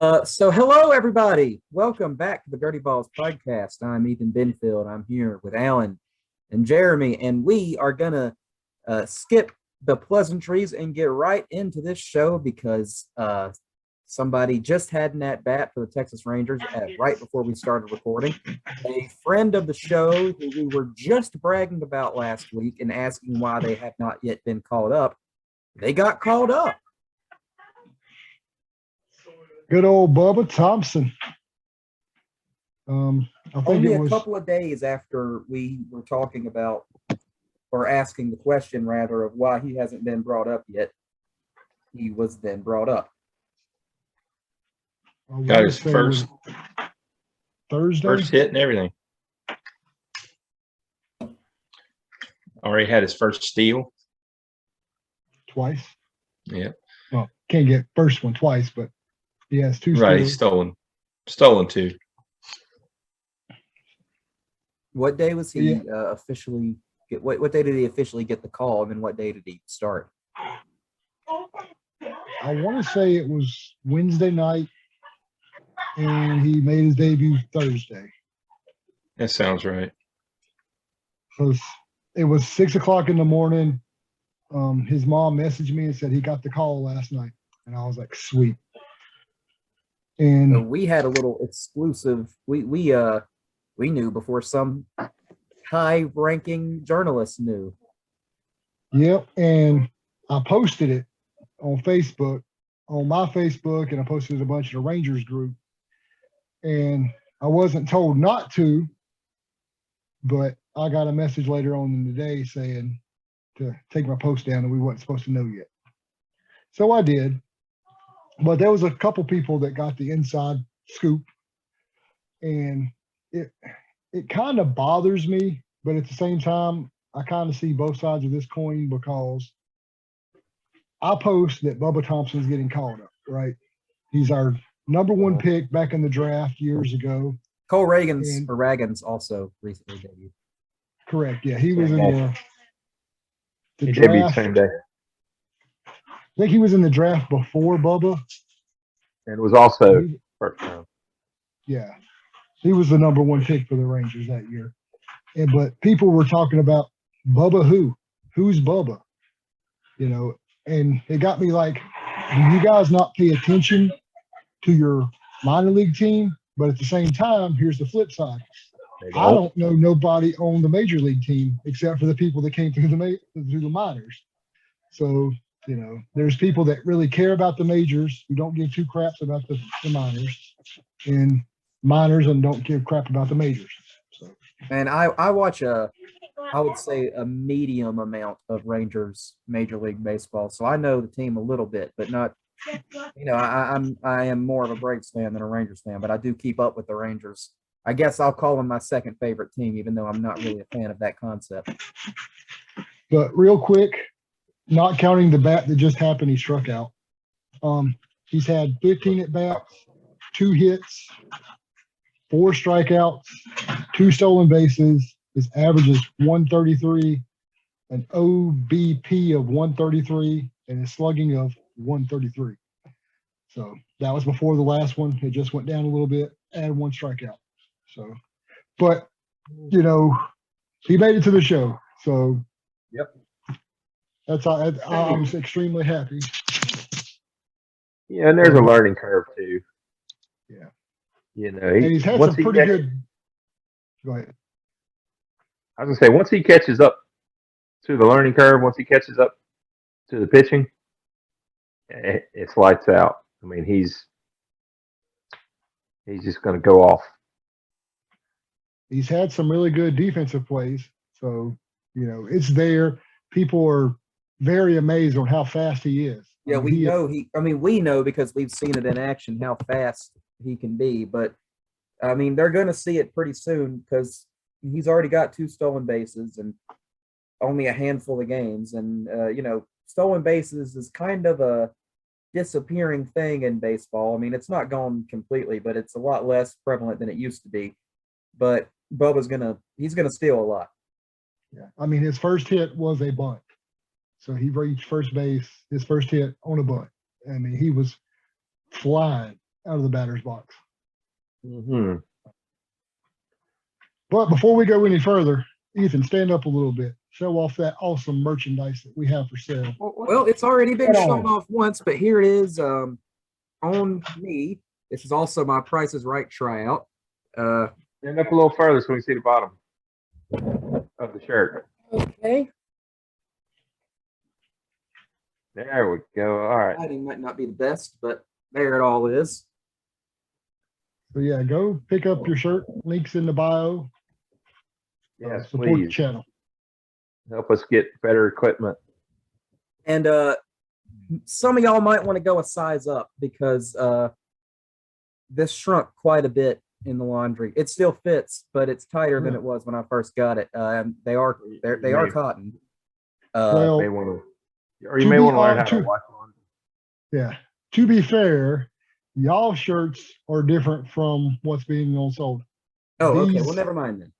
So hello everybody. Welcome back to the Dirty Balls podcast. I'm Ethan Benfield. I'm here with Alan and Jeremy, and we are gonna skip the pleasantries and get right into this show because somebody just had an at bat for the Texas Rangers right before we started recording. A friend of the show who we were just bragging about last week and asking why they have not yet been called up. They got called up. Good old Bubba Thompson. I think Only it was a couple of days after we were talking about or asking the question rather of why he hasn't been brought up yet, he was then brought up. Got his first Thursday. First hit and everything. Already had his first steal. Twice. Yeah. Well, can't get first one twice, but he has two. Right, he's stolen two. What day was he officially get? What day did he officially get the call, and then what day did he start? I want to say it was Wednesday night, and he made his debut Thursday. That sounds right. So it was 6 o'clock in the morning. His mom messaged me and said he got the call last night, and I was like, sweet. And So we had a little exclusive. We knew before some high-ranking journalist knew. Yep, and I posted it on Facebook, on my Facebook, and I posted it a bunch of the Rangers group. And I wasn't told not to, but I got a message later on in the day saying to take my post down and we weren't supposed to know yet. So I did. But there was a couple people that got the inside scoop, and it kind of bothers me, but at the same time, I kind of see both sides of this coin because I post that Bubba Thompson's getting called up, right? He's our number one pick back in the draft years ago. Cole Ragans also recently debuted. Correct, yeah. He was in the He draft. debuted same day. I think he was in the draft before Bubba. And it was also first time. Yeah. He was the number one pick for the Rangers that year. But people were talking about Bubba who? Who's Bubba? You know, and it got me like, do you guys not pay attention to your minor league team? But at the same time, here's the flip side. I don't know nobody on the major league team except for the people that came through the minors. So, you know, there's people that really care about the majors who don't give two craps about the minors, and minors and don't give crap about the majors. So, and I watch I would say a medium amount of Rangers Major League Baseball, so I know the team a little bit, but not. You know, I am more of a Braves fan than a Rangers fan, but I do keep up with the Rangers. I guess I'll call them my second favorite team, even though I'm not really a fan of that concept. But real quick, not counting the bat that just happened, he struck out. He's had 15 at bats, 2 hits, 4 strikeouts, 2 stolen bases. His average is 133, an OBP of 133, and a slugging of 133. So that was before the last one. It just went down a little bit, added 1 strikeout. So, but you know, he made it to the show. So, yep. That's all. I was extremely happy. Yeah, and there's a learning curve too. Yeah. You know, And he's had some pretty good. Go ahead. I was gonna say, once he catches up to the learning curve, once he catches up to the pitching, it's lights out. I mean, he's just gonna go off. He's had some really good defensive plays. So, you know, it's there. People are very amazed on how fast he is. Yeah, we know because we've seen it in action how fast he can be. But I mean, they're going to see it pretty soon because he's already got 2 stolen bases and only a handful of games. And you know, stolen bases is kind of a disappearing thing in baseball. I mean, it's not gone completely, but it's a lot less prevalent than it used to be. But Bubba's he's gonna steal a lot. Yeah, I mean, his first hit was a bunt. So he reached first base, his first hit on a bunt. I mean, he was flying. out of the batter's box. Mm-hmm. But before we go any further, Ethan, stand up a little bit. Show off that awesome merchandise that we have for sale. Well, it's already been Right shown on. off once, but here it is on me. This is also my Price is Right tryout. Stand up a little further so we can see the bottom of the shirt. Okay. There we go. All right. Lighting might not be the best, but there it all is. So yeah, go pick up your shirt. Links in the bio. Yes, Support the please. channel. Help us get better equipment. And some of y'all might want to go a size up because this shrunk quite a bit in the laundry. It still fits, but it's tighter than it was when I first got it. They are cotton. Well, May want to, or you may want to learn how to wash laundry. Yeah. To be fair, y'all shirts are different from what's being sold. Oh, okay. These- Well, never mind then.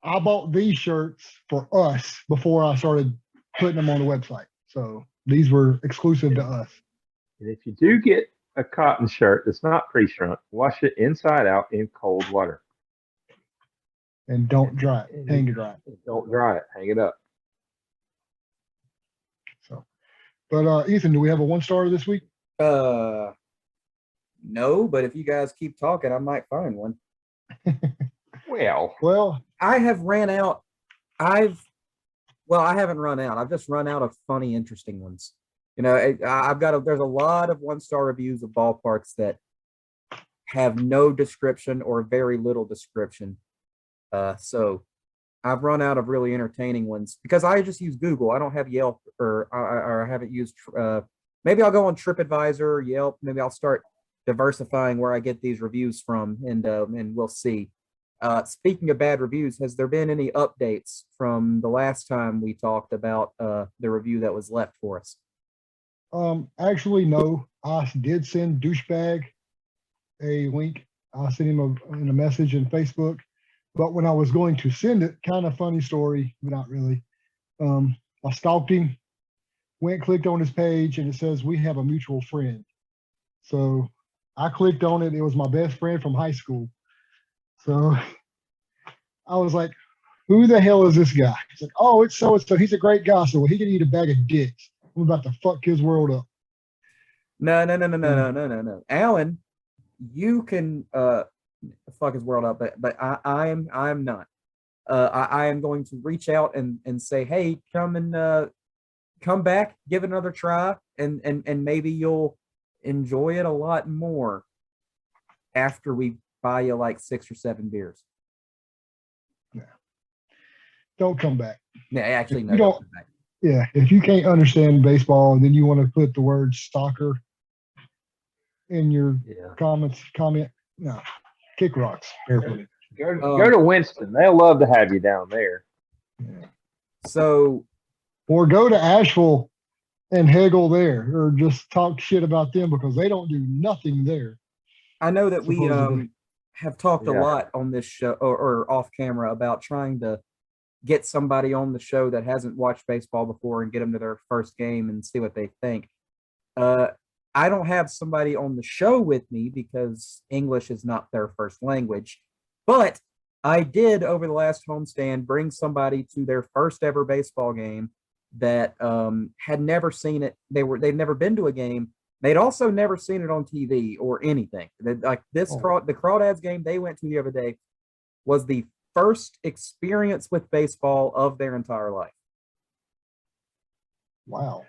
I bought these shirts for us before I started putting them on the website. So these were exclusive to us. And if you do get a cotton shirt that's not pre-shrunk, wash it inside out in cold water. And don't dry it. Hang it dry. Don't dry it. Hang it up. So, but Ethan, do we have a 1-star this week? No, but if you guys keep talking, I might find one. Well, I have ran out. I haven't run out. I've just run out of funny, interesting ones. You know, there's a lot of 1-star reviews of ballparks that have no description or very little description. So I've run out of really entertaining ones because I just use Google. I don't have Yelp or I haven't used, maybe I'll go on TripAdvisor, Yelp. Maybe I'll start diversifying where I get these reviews from and we'll see. Speaking of bad reviews, has there been any updates from the last time we talked about the review that was left for us? Actually, no. I did send Douchebag a link. I sent him in a message in Facebook. But when I was going to send it, kind of funny story, but not really. I stalked him, clicked on his page, and it says we have a mutual friend. So I clicked on it. It was my best friend from high school. So I was like, who the hell is this guy? He's like, oh, it's so-and-so. He's a great guy. So he can eat a bag of dicks. I'm about to fuck his world up. No. Alan, you can fuck his world up, but I'm not. I am going to reach out and say, hey, come back, give it another try, and maybe you'll enjoy it a lot more after we buy you like 6 or 7 beers. Yeah. Don't come back. Yeah, actually, no. You don't come back. Yeah, if you can't understand baseball and then you want to put the word stalker in your comment, no, kick rocks. Carefully. Go to Winston. They'll love to have you down there. Yeah. So, or go to Ashville and haggle there, or just talk shit about them because they don't do nothing there. I know that we have talked a Yeah. lot on this show or off camera about trying to get somebody on the show that hasn't watched baseball before and get them to their first game and see what they think. I don't have somebody on the show with me because English is not their first language, but I did over the last homestand bring somebody to their first ever baseball game that had never seen it. They'd never been to a game. They'd also never seen it on TV or anything. Like this, the Crawdads game they went to the other day was the first experience with baseball of their entire life. Wow.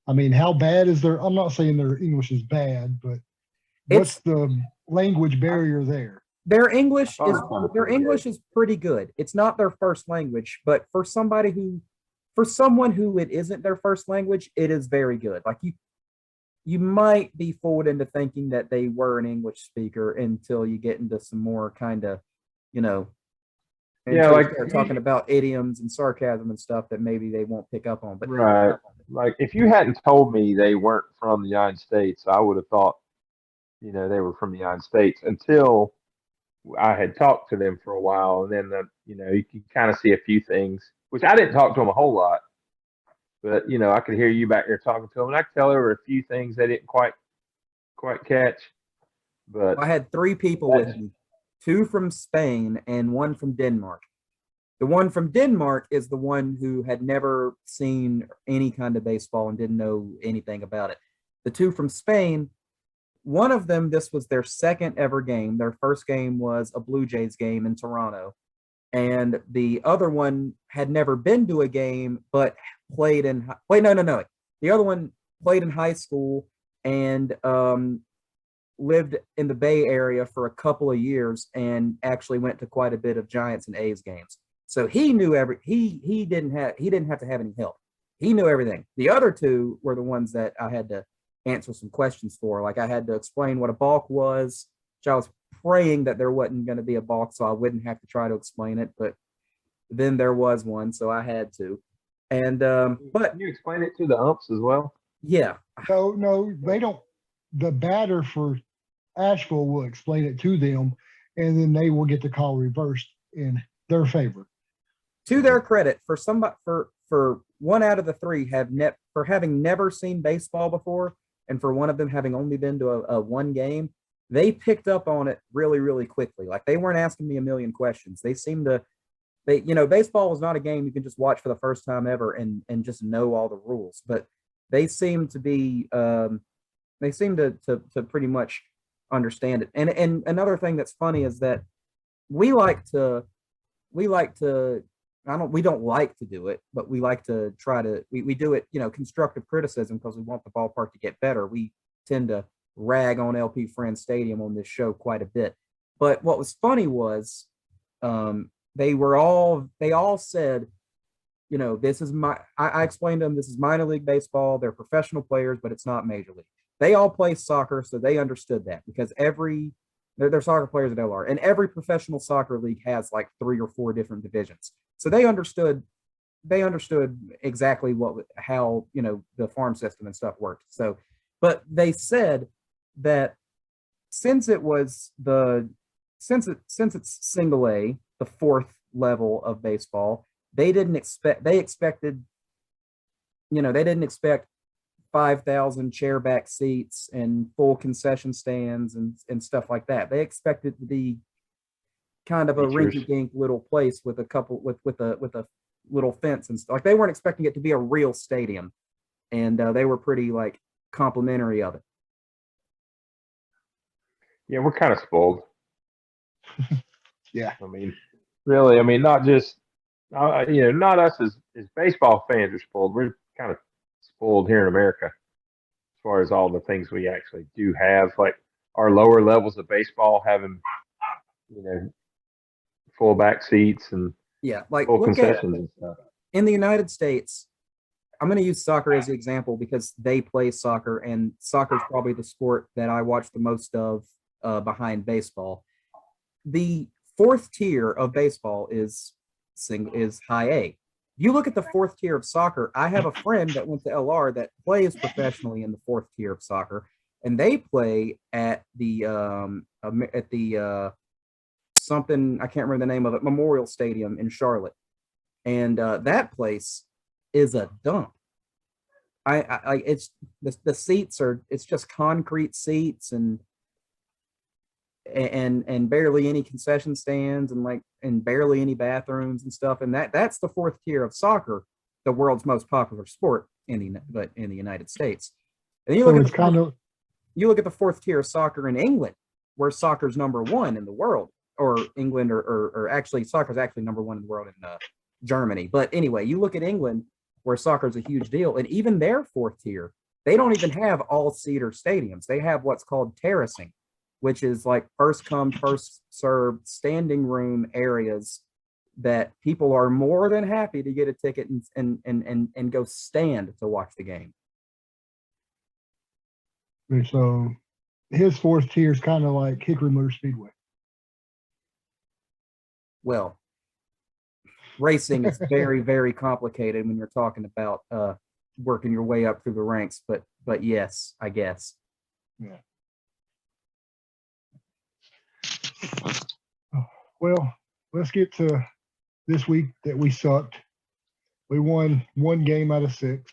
I mean, how bad is their, I'm not saying their English is bad, but what's the language barrier there? Their English is pretty good. It's not their first language, but for someone who it isn't their first language, it is very good. Like you might be fooled into thinking that they were an English speaker until you get into some more kind of, like talking about idioms and sarcasm and stuff that maybe they won't pick up on. But right, like if you hadn't told me they weren't from the United States, I would have thought, they were from the United States until I had talked to them for a while, and then you can kind of see a few things, which I didn't talk to them a whole lot. But I could hear you back there talking to them, and I could tell there were a few things they didn't quite catch. But I had 3 people with me, 2 from Spain and 1 from Denmark. The one from Denmark is the one who had never seen any kind of baseball and didn't know anything about it. The 2 from Spain, one of them, this was their second ever game. Their first game was a Blue Jays game in Toronto. And the other one had never been to a game, but played in, wait, no. The other one played in high school and lived in the Bay Area for a couple of years and actually went to quite a bit of Giants and A's games. So he knew he didn't have to have any help. He knew everything. The other 2 were the ones that I had to answer some questions for. Like I had to explain what a balk was, which I was praying that there wasn't going to be a balk, so I wouldn't have to try to explain it. But then there was one, so I had to. And but can you explain it to the umps as well? Yeah. No, they don't. The batter for Ashville will explain it to them, and then they will get the call reversed in their favor. To their credit, for somebody for 1 out of the 3 for having never seen baseball before, and for one of them having only been to a 1 game, they picked up on it really, really quickly. Like they weren't asking me a million questions. They seemed to, baseball was not a game you can just watch for the first time ever and just know all the rules. But they seemed to be, they seem to pretty much understand it. And another thing that's funny is that we don't like to do it, but we like to try to, we do it, constructive criticism because we want the ballpark to get better. We tend to rag on LP Friends Stadium on this show quite a bit. But what was funny was they all said, this is I explained to them, this is minor league baseball. They're professional players, but it's not major league. They all play soccer, so they understood that because they're soccer players at LR, and every professional soccer league has like 3 or 4 different divisions. So they understood exactly how the farm system and stuff worked. So, but they said that since it's single A, the 4th level of baseball, they didn't expect 5,000 chair back seats and full concession stands and stuff like that. They expected to be kind of a rinky-dink little place with a little fence and stuff. Like they weren't expecting it to be a real stadium, and they were pretty like complimentary of it. Yeah, we're kind of spoiled. Yeah, I mean, really, not just not us as baseball fans are spoiled. We're kind of spoiled here in America as far as all the things we actually do have, like our lower levels of baseball having full back seats and like full concessions and stuff. In the United States, I'm going to use soccer as the example because they play soccer, and soccer is probably the sport that I watch the most of behind baseball. The 4th tier of baseball is high A. You look at the 4th tier of soccer. I have a friend that went to LR that plays professionally in the 4th tier of soccer, and they play at the something, I can't remember the name of it, Memorial Stadium in Charlotte, and that place is a dump. It's the seats it's just concrete seats and barely any concession stands and barely any bathrooms and stuff. And that's the 4th tier of soccer, the world's most popular sport in the United States. And you look at the 4th tier of soccer in England, where soccer's number 1 in the world, or England, or actually soccer's actually number 1 in the world in Germany. But anyway, you look at England, where soccer's a huge deal, and even their 4th tier, they don't even have all-seater stadiums. They have what's called terracing, which is like first come, first served standing room areas that people are more than happy to get a ticket and go stand to watch the game. And so his 4th tier is kind of like Hickory Motor Speedway. Well, racing is very, very complicated when you're talking about working your way up through the ranks, but yes, I guess. Yeah. Well, let's get to this week that we sucked. We won 1 game out of 6,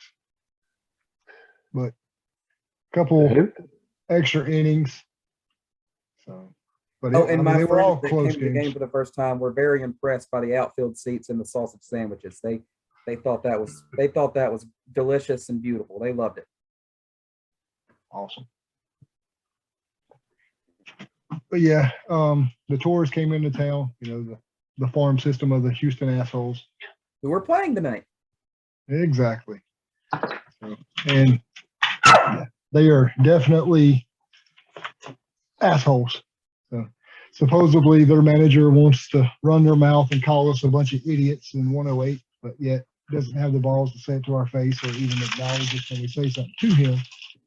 but a couple extra innings. But Oh, I and mean, my they were all friends that close came to the game games. for the first time were very impressed by the outfield seats and the sausage sandwiches. They thought that was delicious and beautiful. They loved it. Awesome. But yeah, the tours came into town. You know, the farm system of the Houston assholes. Who were playing tonight? Exactly. And yeah, they are definitely assholes. So supposedly their manager wants to run their mouth and call us a bunch of idiots in 108, but yet doesn't have the balls to say it to our face or even acknowledge it when we say something to him.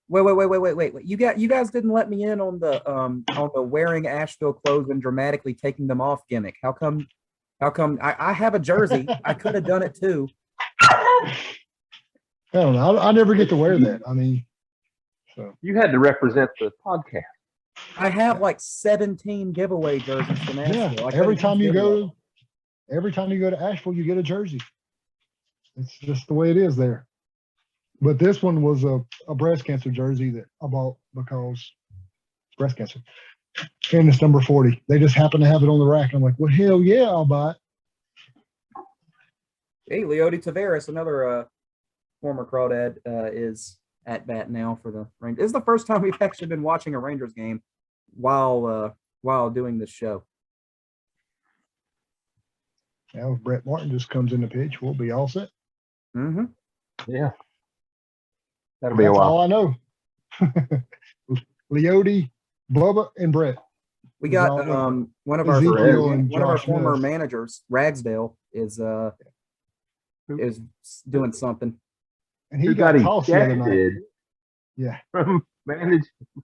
Wait. You guys didn't let me in on the wearing Asheville clothes and dramatically taking them off gimmick. How come I have a jersey? I could have done it too. I don't know. I never get to wear that. I mean, so You had to represent the podcast. I have like 17 giveaway jerseys from Asheville. yeah. I Every could've time used you any of them. go to Asheville, you get a jersey. It's just the way it is there. But this one was a breast cancer jersey that I bought because it's breast cancer. And it's number 40. They just happen to have it on the rack. I'm like, well, hell yeah, I'll buy it. Hey, Leody Tavares, another former Crawdad, is at bat now for the Rangers. This is the first time we've actually been watching a Rangers game while doing this show. Now, if Brett Martin just comes in the pitch, we'll be all set. Mm-hmm. Yeah. That'll be a That's while. all I know. Leody, Bubba, and Brett. We got one of our Ezekiel former, and one of our Josh former Mills. managers, Ragsdale, is doing something. And he Who got got tossed the other night. ejected Yeah. from managing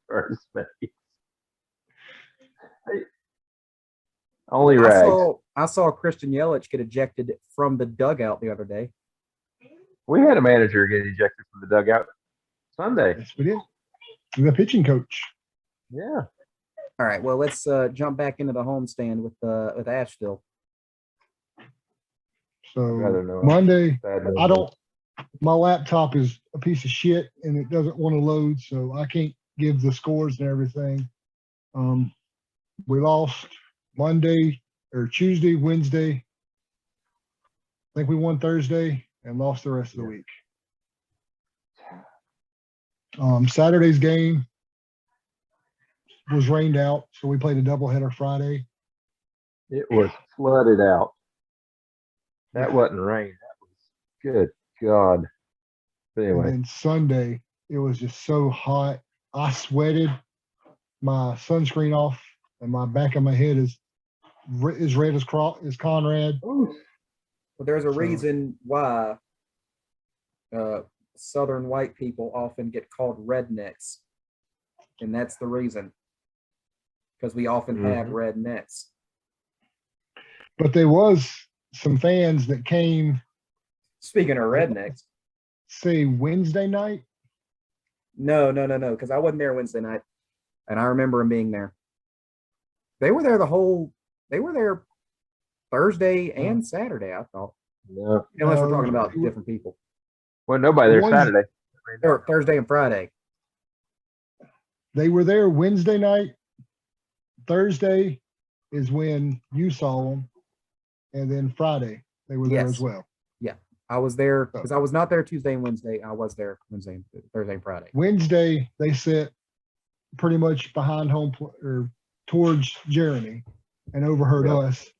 first base. Only Rags. I saw Christian Yelich get ejected from the dugout the other day. We had a manager get ejected from the dugout Sunday. Yes, we did. The pitching coach. Yeah. All right, well, let's jump back into the homestand with Asheville. So rather know. Monday, Bad news. I don't. My laptop is a piece of shit and it doesn't want to load, so I can't give the scores and everything. We lost Monday or Tuesday, Wednesday. I think we won Thursday and lost the rest of the week. Saturday's game was rained out, so we played a doubleheader Friday. It was flooded out. That wasn't rain. That was good God. But And anyway, then Sunday, it was just so hot. I sweated my sunscreen off, and my back of my head is red as Conrad. Well, there's a So- reason why Southern white people often get called rednecks, and that's the reason, because we often have rednecks. But there was some fans that came, Speaking of rednecks, say, Wednesday night. no, because I wasn't there Wednesday night, and I remember them being there. They were there they were there Thursday and Saturday, I thought. no. Unless we're No, talking about it was- different people. Well, nobody there One- Saturday. Or Thursday and Friday. They were there Wednesday night. Thursday is when you saw them. And then Friday, they were there Yes. as well. I was there because I was not there Tuesday and Wednesday. I was there Wednesday, Thursday, and Friday. Wednesday, they sat pretty much behind or towards Jeremy and overheard Yep. us.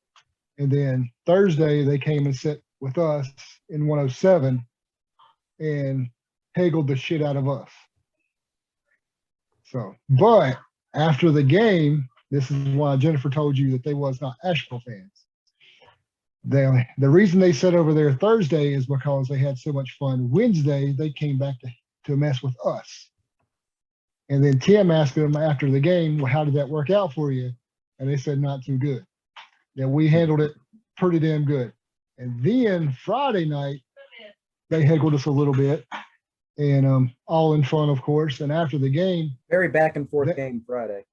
And then Thursday, they came and sat with us in 107 and haggled the shit out of us. So, but after the game, this is why Jennifer told you that they was not Asheville fans. The reason they sat over there Thursday is because they had so much fun. Wednesday, they came back to mess with us. And then Tim asked them after the game, well, how did that work out for you? And they said, not too good. That we handled it pretty damn good. And then Friday night, they haggled us a little bit. And all in fun, of course. And after the game, Very back and forth That- game Friday.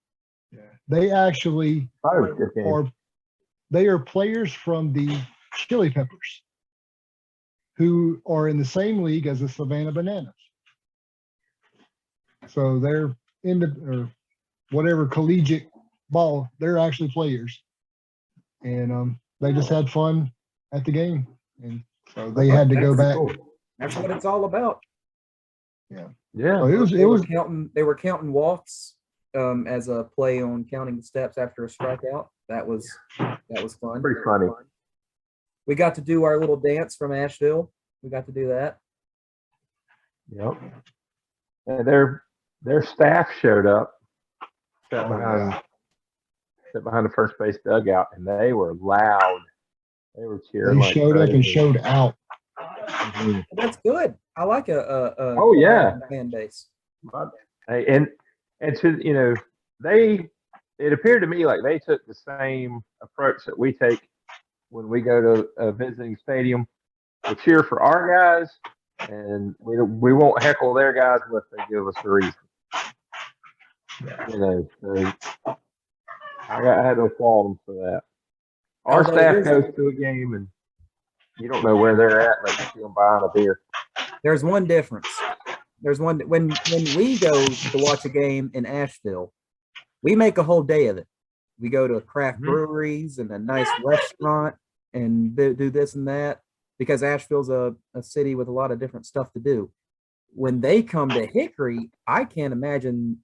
they actually Probably was a good game. they are players from the Chili Peppers who are in the same league as the Savannah Bananas. So they're in the or whatever collegiate ball. They're actually players, and they just had fun at the game, and so they had to go back. That's what it's all about. Yeah. Yeah. So it They were was counting. They were counting walks as a play on counting the steps after a strikeout. That was fun. Pretty funny. We got to do our little dance from Ashville. We got to do that. Yep. And their staff showed up, sat behind the first base dugout, and they were loud. They were cheering. They showed up and showed out. Mm-hmm. That's good. I like a Oh yeah, fan base. Hey, and to it appeared to me like they took the same approach that we take when we go to a visiting stadium. We cheer for our guys, and we won't heckle their guys unless they give us a reason. So I had to applaud them for that. Our staff goes to a game, and you don't know where they're at unless you see them buying a beer. There's one difference. There's one when we go to watch a game in Asheville, we make a whole day of it. We go to craft breweries and a nice restaurant and do this and that because Asheville's a city with a lot of different stuff to do. When they come to Hickory, I can't imagine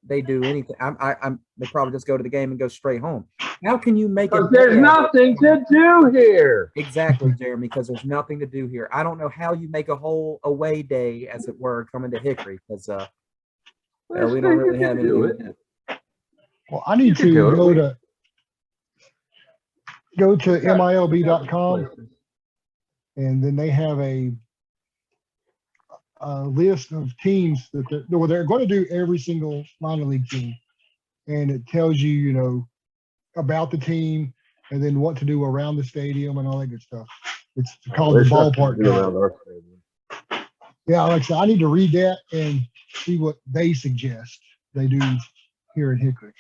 they do anything. They probably just go to the game and go straight home. How can you make it? There's nothing to do here. Exactly, Jeremy, because there's nothing to do here. I don't know how you make a whole away day, as it were, coming to Hickory because we don't really have anything to do. Well, I need to go to MiLB.com, and then they have a list of teams that they're going to do every single minor league team, and it tells you, about the team and then what to do around the stadium and all that good stuff. It's called the ballpark guide. Yeah, like I said, I need to read that and see what they suggest they do here in Hickory.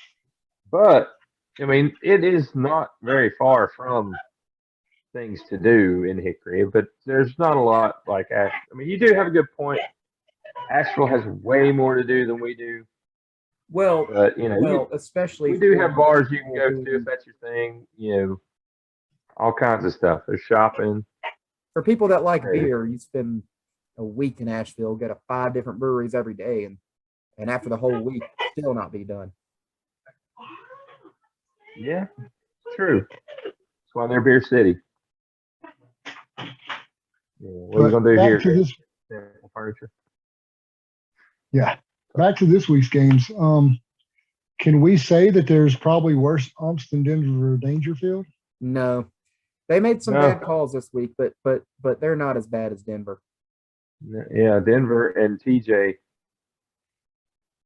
But I mean, it is not very far from things to do in Hickory, but there's not a lot like Asheville. I mean, you do have a good point. Asheville has way more to do than we do. Well, but especially we do have bars you can go to if that's your thing. All kinds of stuff. There's shopping. For people that like beer, you spend a week in Asheville, go to 5 different breweries every day, and after the whole week, still not be done. Yeah, true. That's why they're Beer City. Yeah, what are you gonna do here? Furniture. Yeah. Back to this week's games. Can we say that there's probably worse umps than Denver or Dangerfield? No, they made some bad calls this week, but they're not as bad as Denver. Yeah, Denver and TJ.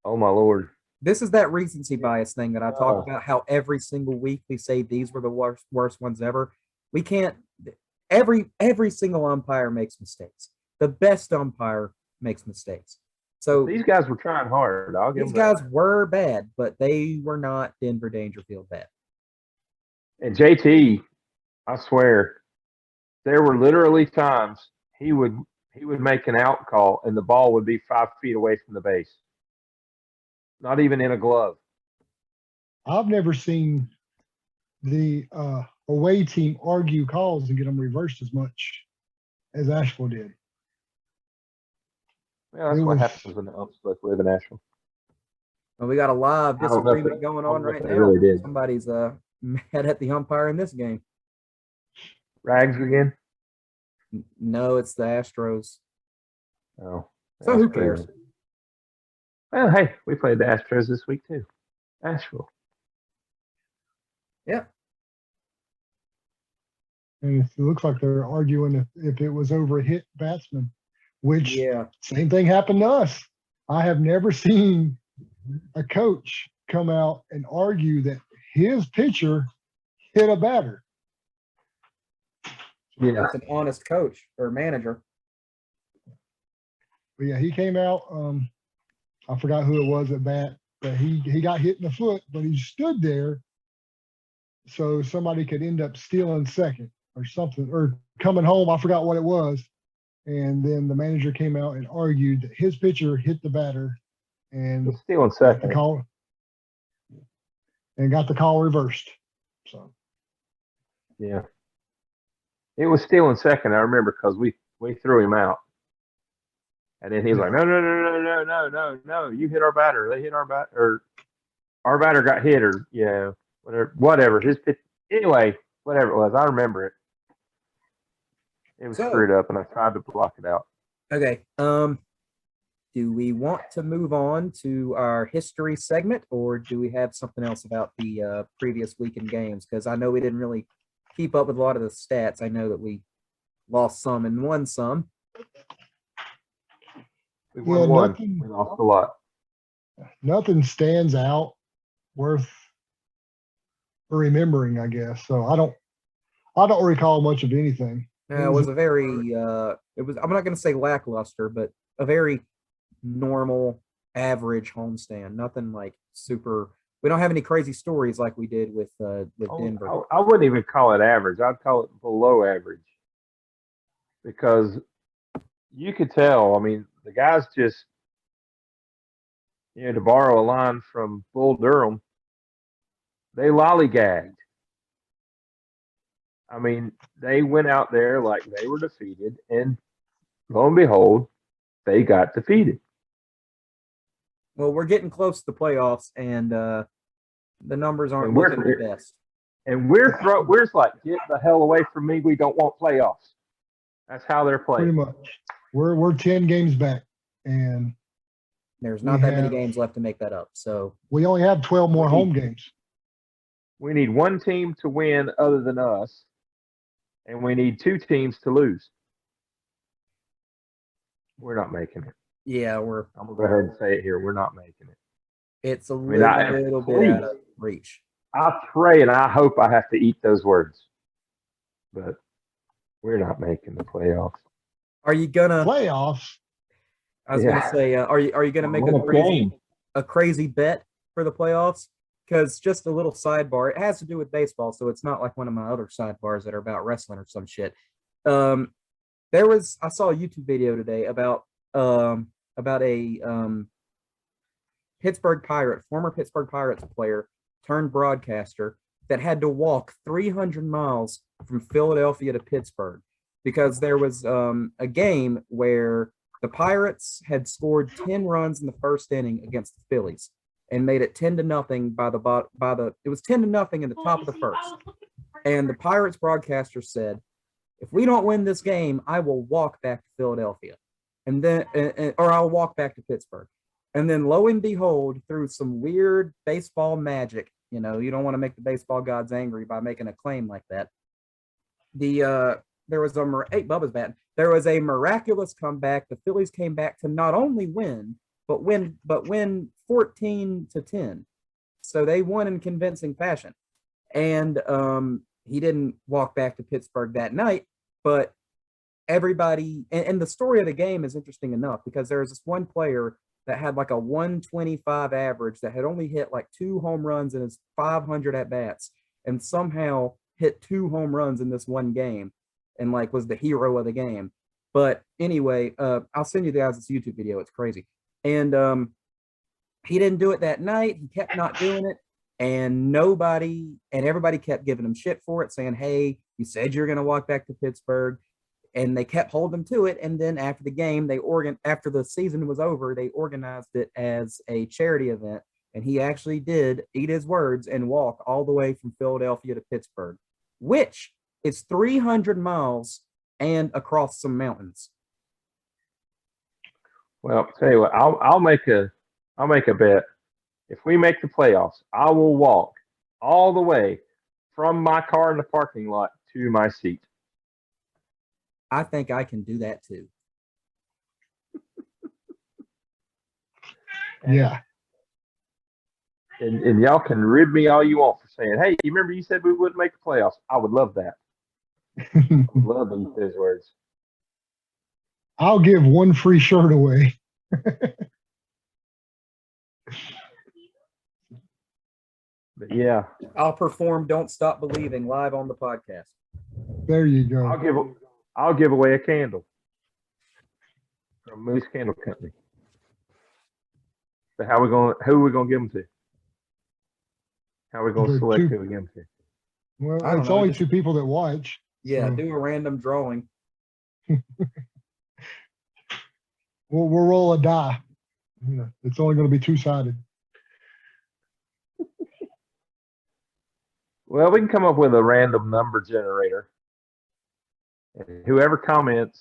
Oh my Lord! This is that recency bias thing that I talk about. How every single week we say these were the worst ones ever. We can't. Every single umpire makes mistakes. The best umpire makes mistakes. So these guys were trying hard. These guys were bad, but they were not Denver Dangerfield bad. And JT, I swear, there were literally times he would make an out call and the ball would be 5 feet away from the base. Not even in a glove. I've never seen the away team argue calls and get them reversed as much as Asheville did. Yeah, that's what happens when the umps both live in Asheville. Well, we got a live disagreement going on right now. Really Somebody's mad at the umpire in this game. Rags again? No, it's the Astros. Oh. So who cares? Well, hey, we played the Astros this week too. Asheville. Yeah. And it looks like they're arguing if it was over a hit batsman. Which same thing happened to us. I have never seen a coach come out and argue that his pitcher hit a batter. Yeah, that's an honest coach or manager. But yeah, he came out. I forgot who it was at bat, but he got hit in the foot, but he stood there so somebody could end up stealing second or something, or coming home. I forgot what it was. And then the manager came out and argued that his pitcher hit the batter and stealing second. and got the call reversed. So Yeah. It was still in second, I remember, because we threw him out. And then he was like, no, no, no, no, no, no, no, no. You hit our batter. They hit our batter. Or our batter got hit, or, whatever. His pitch. Anyway, whatever it was. I remember it. It was screwed up, and I tried to block it out. Okay. Do we want to move on to our history segment, or do we have something else about the previous weekend games? Because I know we didn't really keep up with a lot of the stats. I know that we lost some and won some. We won one. We lost a lot. Nothing stands out worth remembering, I guess. So I don't recall much of anything. It was a very I'm not going to say lackluster, but a very normal, average homestand. Nothing like super. We don't have any crazy stories like we did with Denver. I wouldn't even call it average. I'd call it below average, because you could tell. I mean, the guys just, to borrow a line from Bull Durham, they lollygagged. I mean, they went out there like they were defeated, and lo and behold, they got defeated. Well, we're getting close to the playoffs, and the numbers aren't looking the best. And we're like, get the hell away from me. We don't want playoffs. That's how they're playing. Pretty much. We're 10 games back, and there's not that many games left to make that up. So we only have 12 more home games. We need one team to win other than us, and we need two teams to lose. We're not making it. Yeah, I'm gonna go ahead and say it here. We're not making it. It's a little bit out of reach. I pray and I hope I have to eat those words, but we're not making the playoffs. Are you gonna playoffs? I was gonna say, are you gonna make a crazy bet for the playoffs? Because just a little sidebar, it has to do with baseball, so it's not like one of my other sidebars that are about wrestling or some shit. I saw a YouTube video today about a former Pittsburgh Pirates player turned broadcaster that had to walk 300 miles from Philadelphia to Pittsburgh because there was a game where the Pirates had scored 10 runs in the first inning against the Phillies and made it 10-0 it was 10-0 in the top of the first. And the Pirates broadcaster said, if we don't win this game, I will walk back to Philadelphia. And then, or I'll walk back to Pittsburgh. And then lo and behold, through some weird baseball magic, you don't want to make the baseball gods angry by making a claim like that. There was Bubba's batting. There was a miraculous comeback. The Phillies came back to not only win, but win 14-10. So they won in convincing fashion. And he didn't walk back to Pittsburgh that night, but everybody, and the story of the game is interesting enough because there was this one player that had like a 125 average that had only hit like 2 home runs in his 500 at bats, and somehow hit 2 home runs in this one game and like was the hero of the game. But anyway, I'll send you guys this YouTube video. It's crazy. And he didn't do it that night. He kept not doing it. And everybody kept giving him shit for it, saying, hey, you said you're going to walk back to Pittsburgh. And they kept holding him to it. And then after the game, after the season was over, they organized it as a charity event. And he actually did eat his words and walk all the way from Philadelphia to Pittsburgh, which is 300 miles and across some mountains. Well, tell you what, I'll make a bet. If we make the playoffs, I will walk all the way from my car in the parking lot to my seat. I think I can do that too. Yeah. And y'all can rib me all you want for saying, hey, you remember you said we wouldn't make the playoffs? I would love that. I would love to eat those words. I'll give one free shirt away. But yeah. I'll perform Don't Stop Believing live on the podcast. There you go. I'll give away a candle from Moose Candle Company. So who are we gonna give them to? How are we going to Good, select two. who we give them to? Well, I don't it's know, only just- 2 people that watch. Yeah, so do a random drawing. we'll roll a die. Yeah, it's only going to be 2-sided. Well, we can come up with a random number generator. And whoever comment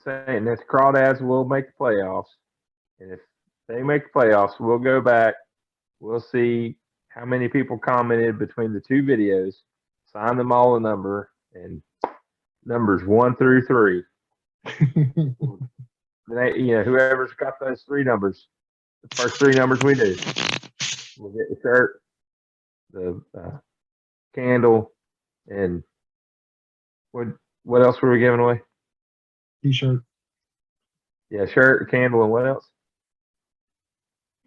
saying that the Crawdads will make the playoffs. And if they make the playoffs, we'll go back. We'll see how many people commented between the 2 videos, assign them all a number, and numbers 1 through 3. Whoever's got those 3 numbers, the first 3 numbers we do, we'll get the shirt, the candle, and what else were we giving away? T-shirt. Yeah, shirt, candle, and what else?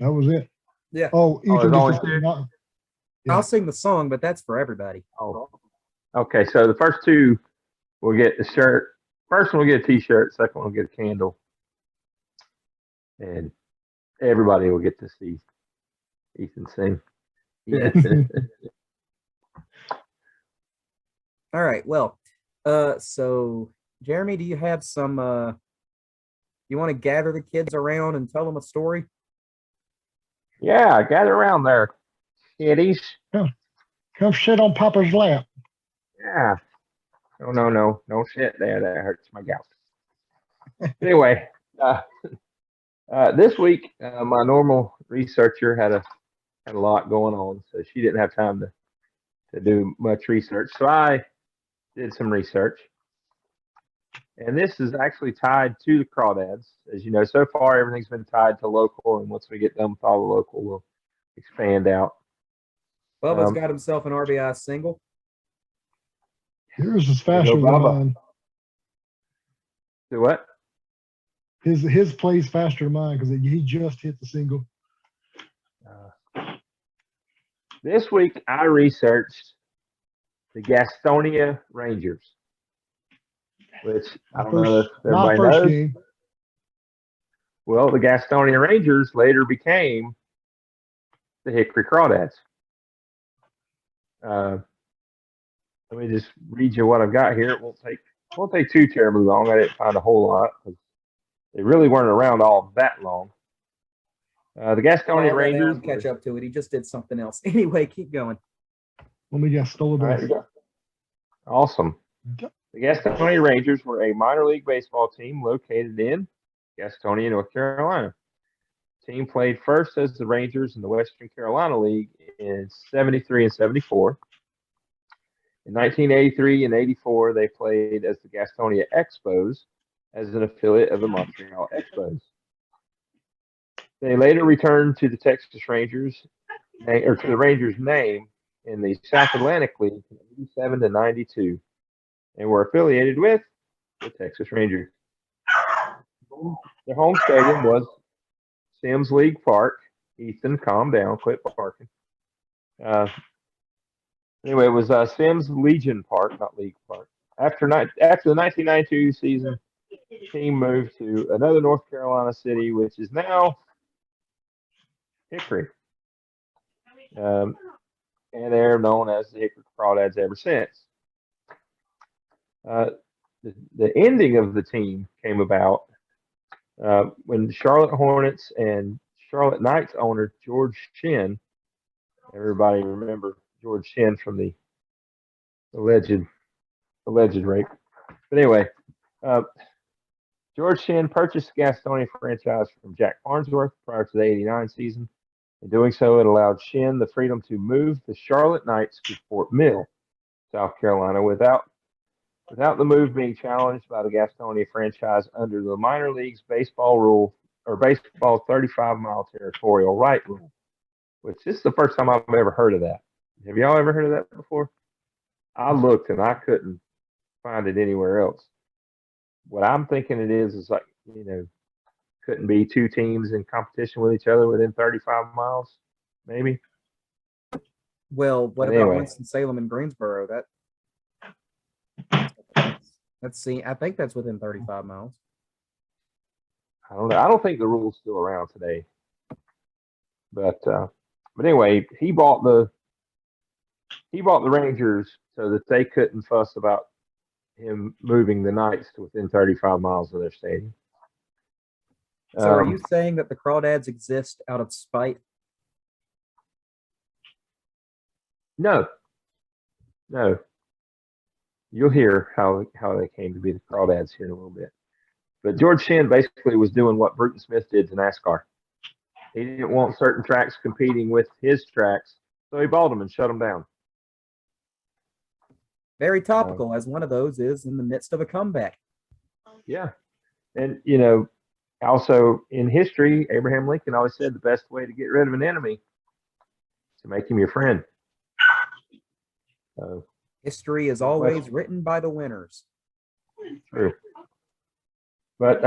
That was it. Yeah. Oh, Ethan there's gets only to 2? not- Yeah. I'll sing the song, but that's for everybody. Oh, okay. So the first 2 will get the shirt. First one will get a T-shirt. Second one will get a candle, and everybody will get to see Ethan sing. Yeah. All right. Well, so Jeremy, do you have some you want to gather the kids around and tell them a story? Yeah, gather around there, kiddies. Come sit on Papa's lap. Yeah. No. Don't sit there. That hurts my gout. Anyway, this week, my normal researcher had a lot going on, so she didn't have time to do much research. So I did some research. And this is actually tied to the Crawdads. As you know, so far everything's been tied to local, and once we get done with all the local, we'll expand out. Bubba's got himself an RBI single. Yours is faster than Bubba. mine. Do what? His plays faster than mine because he just hit the single. This week I researched the Gastonia Rangers, which I don't know if My everybody first knows. game. Well, the Gastonia Rangers later became the Hickory Crawdads. Let me just read you what I've got here. It won't take too terribly long. I didn't find a whole lot because they really weren't around all that long. The Gastonia Rangers. Catch up to it. He just did something else. Anyway, keep going. Let me guess. Stole a All base. right, awesome. Yep. The Gastonia Rangers were a minor league baseball team located in Gastonia, North Carolina. The team played first as the Rangers in the Western Carolina League in 73 and 74. In 1983 and 84, they played as the Gastonia Expos as an affiliate of the Montreal Expos. They later returned to the Texas Rangers, or to the Rangers name in the South Atlantic League from 87 to 92, and were affiliated with the Texas Rangers. Their home stadium was Sims League Park. Ethan, calm down, quit barking. Anyway, it was Sims Legion Park, not League Park. After the 1992 season, the team moved to another North Carolina city, which is now Hickory. And they're known as the Hickory Crawdads ever since. The ending of the team came about when Charlotte Hornets and Charlotte Knights owner George Shinn, everybody remember George Shinn from the alleged rape. But anyway, George Shinn purchased the Gastonia franchise from Jack Farnsworth prior to the '89 season. In doing so, it allowed Shinn the freedom to move the Charlotte Knights to Fort Mill, South Carolina, without the move being challenged by the Gastonia franchise under the minor leagues baseball rule, or baseball 35-mile territorial right rule, which this is the first time I've ever heard of that. Have y'all ever heard of that before? I looked and I couldn't find it anywhere else. What I'm thinking it is like, couldn't be 2 teams in competition with each other within 35 miles, maybe. Well, what But about anyway. Winston-Salem and Greensboro? Let's see. I think that's within 35 miles. I don't know. I don't think the rule's still around today. But But anyway, he bought the Rangers so that they couldn't fuss about him moving the Knights to within 35 miles of their stadium. So are you saying that the Crawdads exist out of spite? No. You'll hear how they came to be the Crawdads here in a little bit. But George Shinn basically was doing what Bruton Smith did to NASCAR. He didn't want certain tracks competing with his tracks, so he bought them and shut them down. Very topical, as one of those is in the midst of a comeback. Yeah. And, you know, also in history, Abraham Lincoln always said the best way to get rid of an enemy is to make him your friend. History is always written by the winners. True. But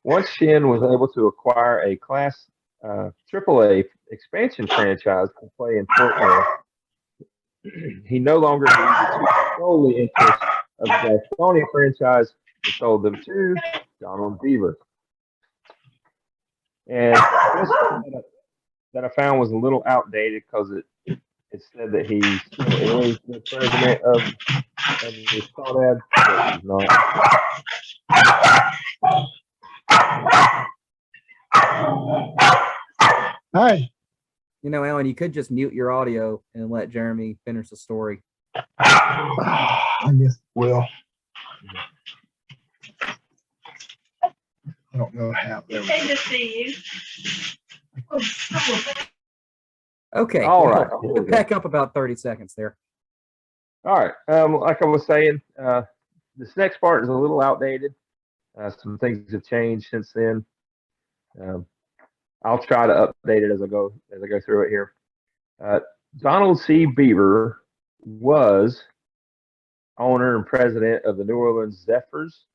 once Shinn was able to acquire a Class AAA expansion franchise to play in Fort Worth, he no longer needed to control the interests of the Gastonia franchise and sold them to Donald Beaver. And this that I found was a little outdated because it said that he still is the president of the Crawdads, but he's not. Hey. You know, Alan, you could just mute your audio and let Jeremy finish the story. I guess will. I don't know how. Good to see you. Okay. All right. We'll back up about 30 seconds there. All right. Like I was saying, this next part is a little outdated. Some things have changed since then. I'll try to update it as I go through it here. Donald C. Beaver was owner and president of the New Orleans Zephyrs.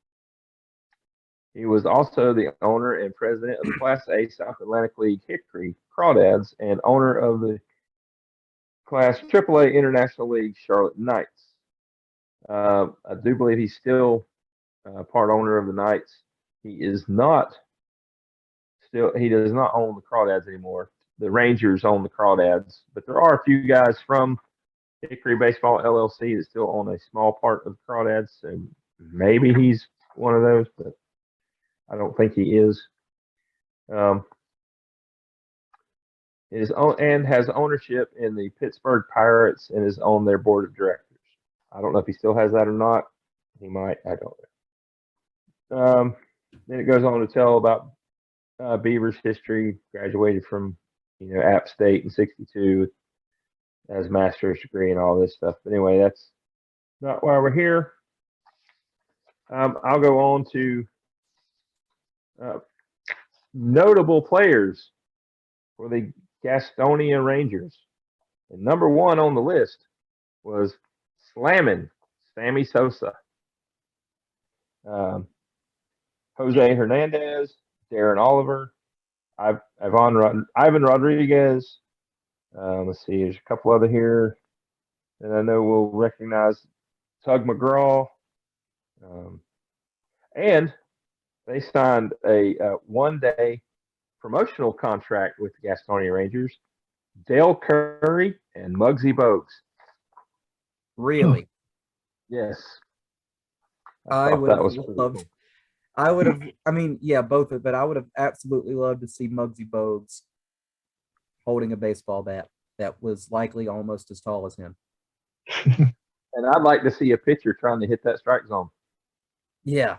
He was also the owner and president of the Class A South Atlantic League Hickory Crawdads and owner of the Class AAA International League Charlotte Knights. I do believe he's still part owner of the Knights. He does not own the Crawdads anymore. The Rangers own the Crawdads, but there are a few guys from Hickory Baseball LLC that still own a small part of the Crawdads, and maybe he's one of those, but I don't think he is. And has ownership in the Pittsburgh Pirates and is on their board of directors. I don't know if he still has that or not. He might. I don't know. Then it goes on to tell about Beaver's history. Graduated from App State in '62, has a master's degree and all this stuff. But anyway, that's not why we're here. I'll go on to notable players for the Gastonia Rangers. And number one on the list was Slammin' Sammy Sosa. Jose Hernandez, Darren Oliver, Ivan Rodriguez. Let's see, there's a couple other here that I know we'll recognize. Tug McGraw. And they signed a one-day promotional contract with the Gastonia Rangers, Dale Curry and Muggsy Bogues. Really? Yes. I would have loved. Cool. I would have. I mean, yeah, both of. But I would have absolutely loved to see Muggsy Bogues holding a baseball bat that was likely almost as tall as him. And I'd like to see a pitcher trying to hit that strike zone. Yeah.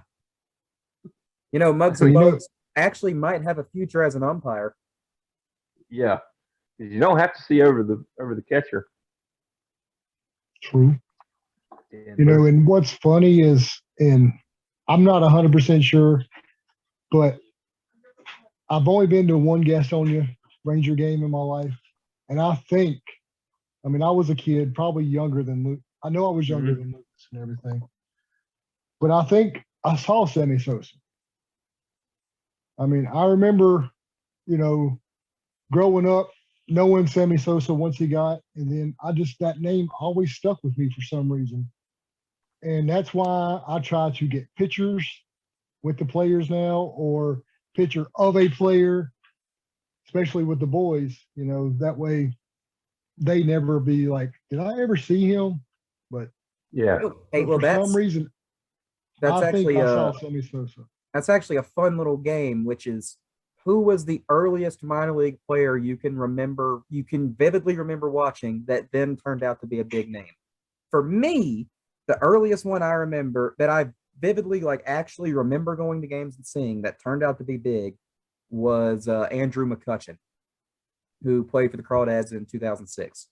Muggsy Bogues actually might have a future as an umpire. Yeah, you don't have to see over the catcher. True. And what's funny is, and I'm not 100% sure, but I've only been to one Gastonia Ranger game in my life, and I was a kid, probably younger than Luke. I know I was younger than Lucas and everything, but I think I saw Sammy Sosa. I remember, growing up, knowing Sammy Sosa once he got, and then that name always stuck with me for some reason. And that's why I try to get pictures with the players now, or picture of a player, especially with the boys, that way they never be like, did I ever see him? But, Yeah. Hey, well, for some reason, that's I think actually I saw Sammy Sosa. that's actually a fun little game, which is who was the earliest minor league player you can remember, you can vividly remember watching that then turned out to be a big name. For me, the earliest one I remember that I vividly actually remember going to games and seeing that turned out to be big was Andrew McCutchen, who played for the Crawdads in 2006.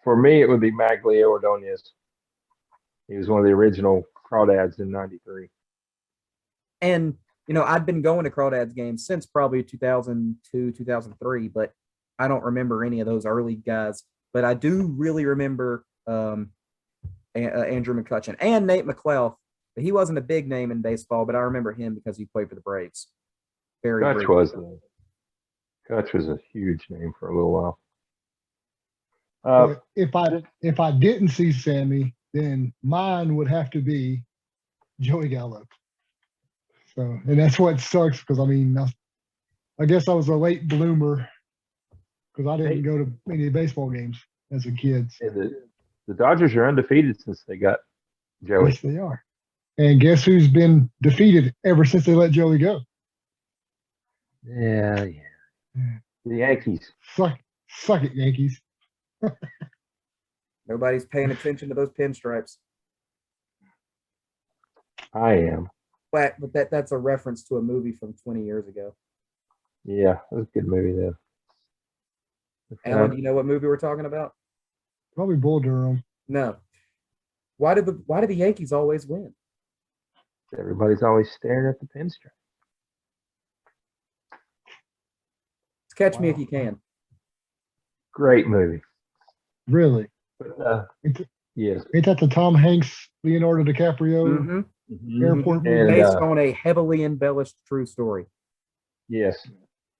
For me, it would be Maglio Ordonez. He was one of the original Crawdads in '93. And, I'd been going to Crawdads games since probably 2002, 2003, but I don't remember any of those early guys. But I do really remember Andrew McCutchen and Nate McClough. But he wasn't a big name in baseball, but I remember him because he played for the Braves. Kutch was a huge name for a little while. If I didn't see Sammy, then mine would have to be Joey Gallo. So, and that's what sucks because I guess I was a late bloomer because I didn't go to many baseball games as a kid. So. The Dodgers are undefeated since they got Joey. Yes, they are. And guess who's been defeated ever since they let Joey go? Yeah. The Yankees. Suck it, Yankees. Nobody's paying attention to those pinstripes. I am. But that's a reference to a movie from 20 years ago. Yeah, it was a good movie then. Alan, do you know what movie we're talking about? Probably Bull Durham. No. Why do the Yankees always win? Everybody's always staring at the pinstripe. Catch Me If You Can. Great movie. Really? But, yes. Ain't that the Tom Hanks, Leonardo DiCaprio airport movie? Based on a heavily embellished true story. Yes.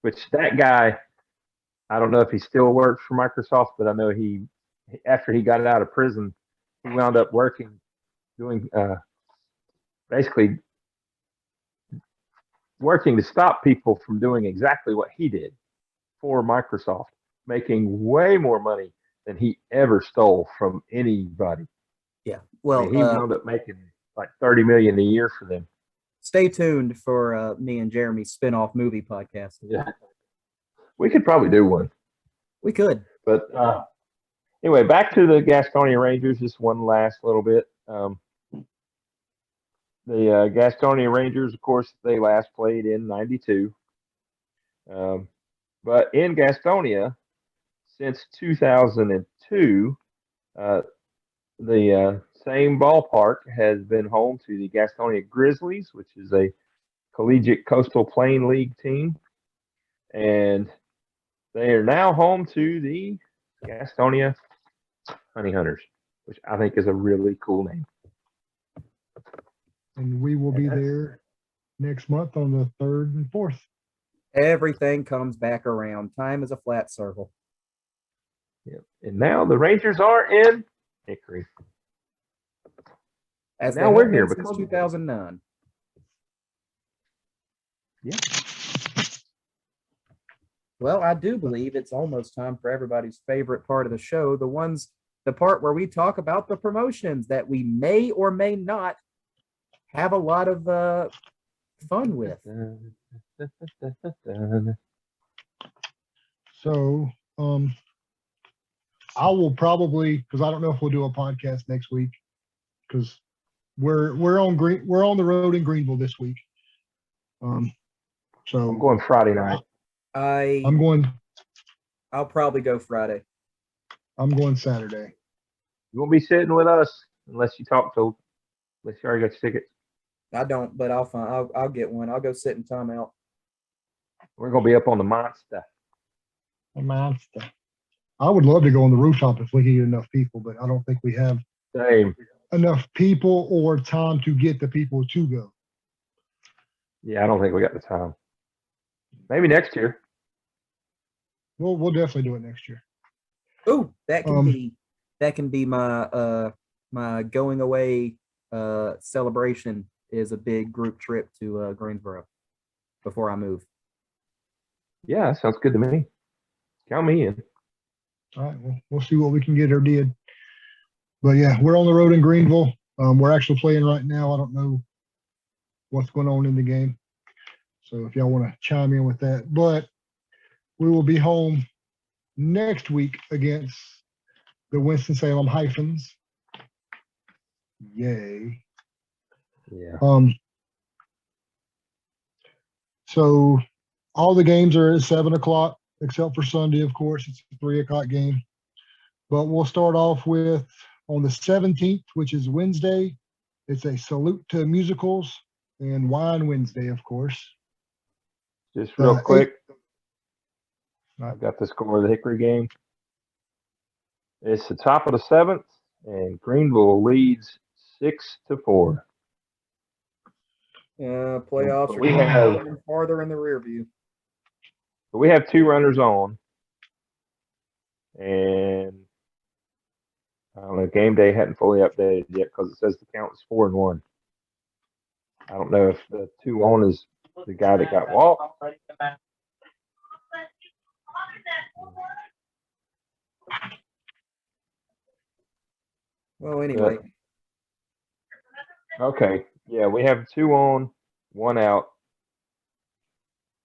Which that guy, I don't know if he still works for Microsoft, but I know after he got out of prison, he wound up doing basically working to stop people from doing exactly what he did for Microsoft, making way more money than he ever stole from anybody. Yeah. Well, he wound up making like $30 million a year for them. Stay tuned for me and Jeremy's spin-off movie podcast. Yeah. We could probably do one. We could. But anyway, back to the Gastonia Rangers, just one last little bit. The Gastonia Rangers, of course, they last played in '92. But in Gastonia, since 2002, the same ballpark has been home to the Gastonia Grizzlies, which is a collegiate Coastal Plain League team. And they are now home to the Gastonia Honey Hunters, which I think is a really cool name. And we will be there next month on the 3rd and 4th. Everything comes back around. Time is a flat circle. Yep. And now the Rangers are in Hickory. As now we're here since 2009. Yeah. Well, I do believe it's almost time for everybody's favorite part of the show, the part where we talk about the promotions that we may or may not have a lot of fun with. So, I will probably, because I don't know if we'll do a podcast next week, because we're on the road in Greenville this week. So I'm going Friday night. I'll probably go Friday. I'm going Saturday. You won't be sitting with us unless you already got your tickets. I don't, but I'll get one. I'll go sit in timeout. We're gonna be up on the monster. I would love to go on the rooftop if we can get enough people, but I don't think we have enough people or time to get the people to go. Yeah, I don't think we got the time. Maybe next year. We'll definitely do it next year. Oh, that can be my my going away celebration is a big group trip to Greensboro before I move. Yeah, that sounds good to me. Count me in. All right, well, we'll see what we can get or did. But yeah, we're on the road in Greenville. We're actually playing right now. I don't know what's going on in the game. So if y'all want to chime in with that. But we will be home next week against the Winston-Salem Hyphens. Yay. Yeah. So all the games are at 7 o'clock, except for Sunday, of course. It's a 3 o'clock game. But we'll start off with on the 17th, which is Wednesday. It's a salute to musicals and Wine Wednesday, of course. Just real quick, Right. I've got the score of the Hickory game. It's the top of the 7th, and Greenville leads 6-4. Playoffs But are we getting have- farther and farther in the rear view. But we have 2 runners on, and I don't know, game day hadn't fully updated yet because it says the count is 4-1. I don't know if the 2 on is the guy that got walked. Well, anyway, Okay, yeah, we have 2 on, 1 out,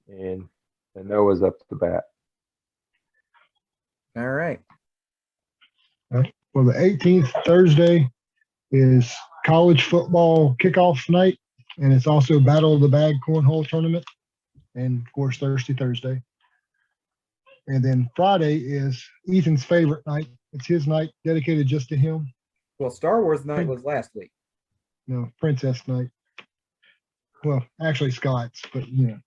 and Noah's up to the bat. all right. Well, the 18th, Thursday, is college football kickoff night, and it's also Battle of the Bag Cornhole Tournament, and of course, Thursday. And then Friday is Ethan's favorite night. It's his night, dedicated just to him. Well, Star Wars night was last week. Princess night. Well, actually Scott's, but Depends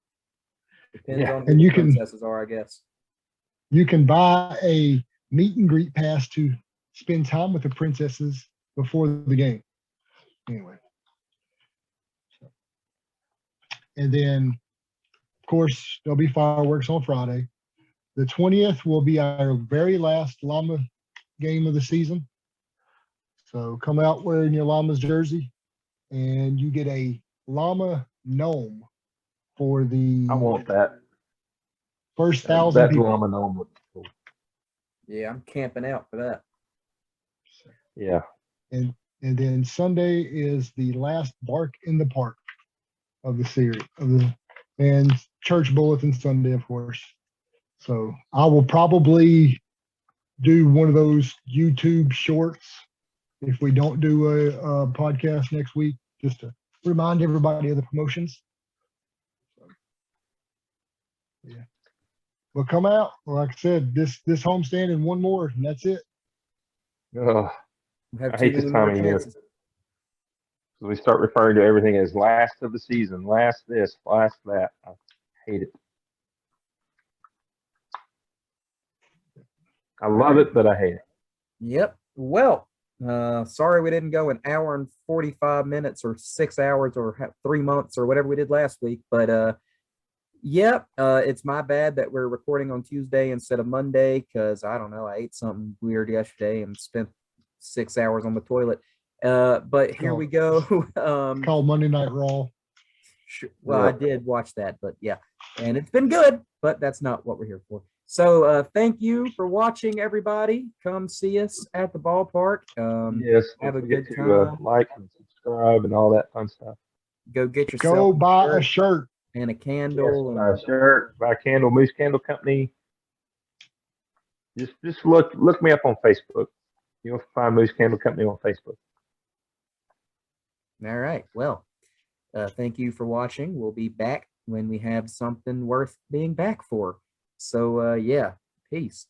Yeah, on who and the you can- princesses are, I guess. you can buy a meet and greet pass to spend time with the princesses before the game. Anyway. And then, of course, there'll be fireworks on Friday. The 20th will be our very last Llama game of the season. So come out wearing your Llama's jersey, and you get a Llama gnome for the I want that. first 1,000 That people. llama gnome looks cool. Yeah, I'm camping out for that. Yeah. And then Sunday is the last Bark in the Park of the series and Church Bulletin Sunday, of course. So I will probably do one of those YouTube shorts if we don't do a podcast next week, just to remind everybody of the promotions. Yeah. But come out, like I said, this homestand and one more, and that's it. Ugh. We have I hate two this more time of year. chances. So we start referring to everything as last of the season, last this, last that. I hate it. I love it, but I hate it. Yep. Well, sorry we didn't go an hour and 45 minutes or 6 hours or 3 months or whatever we did last week. But yep, it's my bad that we're recording on Tuesday instead of Monday because I don't know, I ate something weird yesterday and spent 6 hours on the toilet. But here we go. Called Monday Night Raw. Well, I did watch that, but yeah, and it's been good, but that's not what we're here for. So thank you for watching, everybody. Come see us at the ballpark. Yes. have a don't forget good to time. like and subscribe and all that fun stuff. Go get yourself Go buy a shirt. and a Yes, candle. buy a shirt, buy a candle, Moose Candle Company. Just look me up on Facebook. You'll find Moose Candle Company on Facebook. All right. Well, thank you for watching. We'll be back when we have something worth being back for. So, yeah, peace.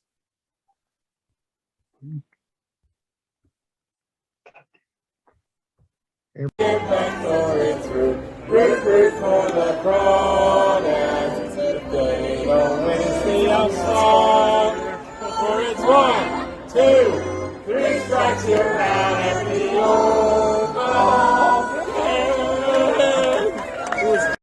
Root for the Crawdads. If they don't win, it's the outside. For it's 1, 2, 3 strikes, you're out.